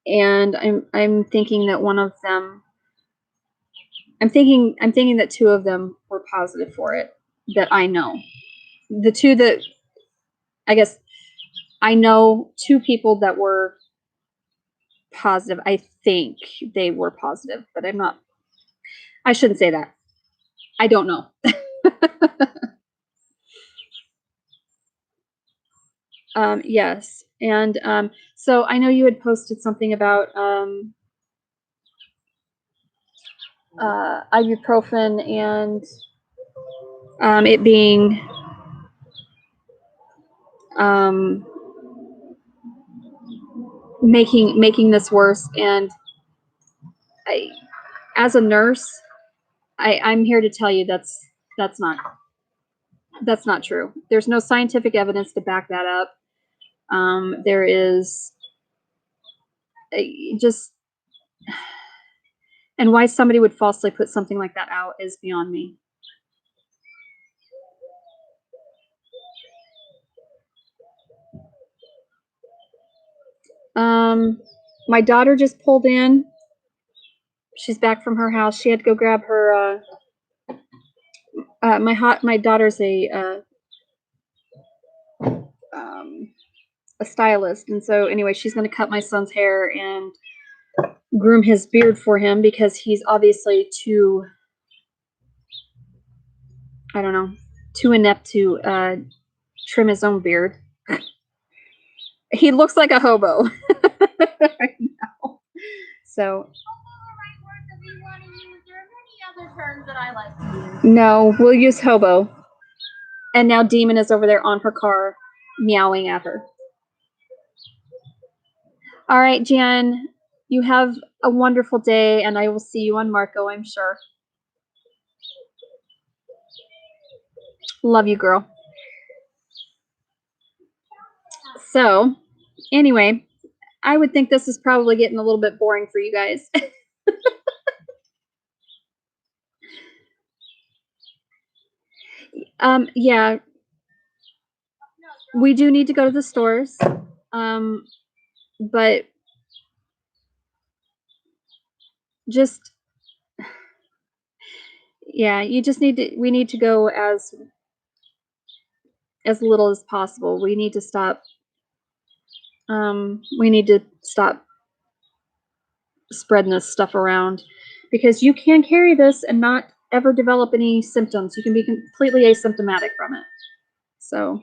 A: And I'm thinking that one of them, I'm thinking that 2 of them were positive for it, that I know. The 2 that, I guess, I know 2 people that were positive. I think they were positive, but I shouldn't say that. I don't know. Yes. And so I know you had posted something about ibuprofen and it being making this worse. And as a nurse, I'm here to tell you that's not true. There's no scientific evidence to back that up. There is just, and why somebody would falsely put something like that out is beyond me. My daughter just pulled in. She's back from her house. She had to go grab her. My daughter's a stylist, and so anyway, she's going to cut my son's hair and groom his beard for him, because he's obviously too, I don't know, too inept to trim his own beard. He looks like a hobo right now. So no, we'll use hobo. And now Demon is over there on her car, meowing at her. All right, Jen, You have a wonderful day, and I will see you on Marco, I'm sure. Love you, girl. So, anyway, I would think this is probably getting a little bit boring for you guys. Yeah, we do need to go to the stores. But just, yeah, we need to go as little as possible. We need to stop spreading this stuff around, because you can carry this and not ever develop any symptoms. You can be completely asymptomatic from it. So,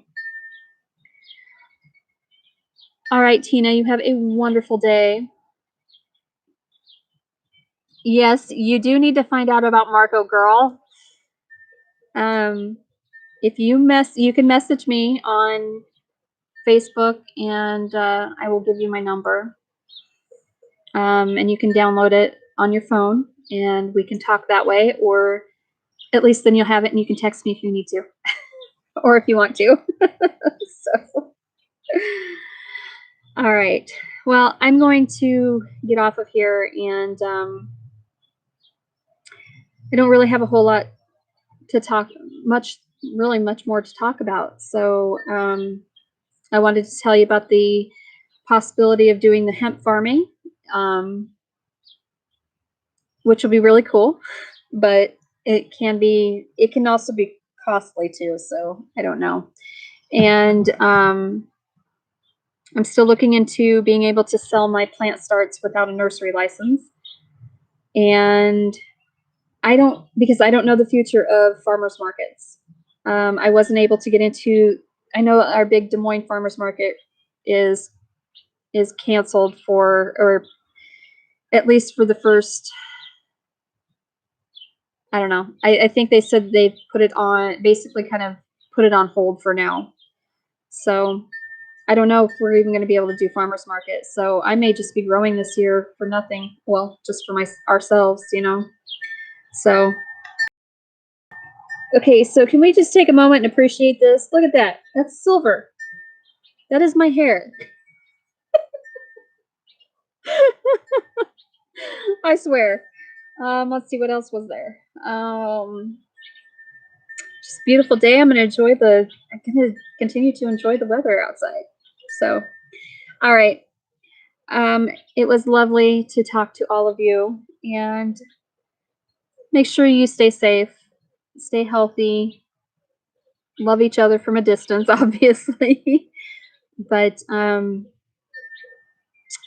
A: all right, Tina, you have a wonderful day. Yes, you do need to find out about Marco, girl. If you can message me on Facebook, and I will give you my number. And you can download it on your phone, and we can talk that way, or at least then you'll have it and you can text me if you need to, or if you want to. So, all right. Well, I'm going to get off of here, and I don't really have a whole lot to talk, much more to talk about. So I wanted to tell you about the possibility of doing the hemp farming, which will be really cool, but it can also be costly too. So I don't know. And I'm still looking into being able to sell my plant starts without a nursery license. And because I don't know the future of farmers markets. I wasn't able to get into, I know our big Des Moines farmers market is canceled or at least for the first, I don't know. I think they said they put it on, basically kind of put it on hold for now. So I don't know if we're even going to be able to do farmers market. So I may just be growing this year for nothing. Well, just for ourselves, So, okay, so can we just take a moment and appreciate this? Look at that. That's silver. That is my hair. I swear. Let's see what else was there. Just beautiful day. I'm going to continue to enjoy the weather outside. So, all right. It was lovely to talk to all of you, and make sure you stay safe, stay healthy, love each other from a distance, obviously. But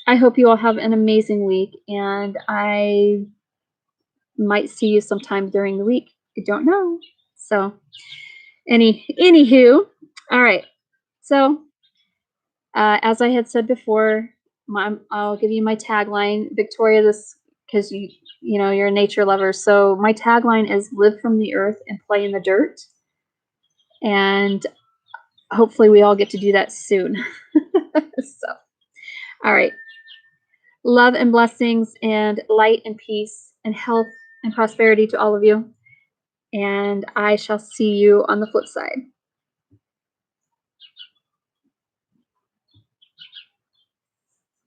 A: I hope you all have an amazing week, and I might see you sometime during the week. I don't know. So, anywho, all right. So, as I had said before, I'll give you my tagline, Victoria. Because you're a nature lover. So my tagline is "Live from the earth and play in the dirt," and hopefully we all get to do that soon. So, all right. Love and blessings and light and peace and health and prosperity to all of you. And I shall see you on the flip side.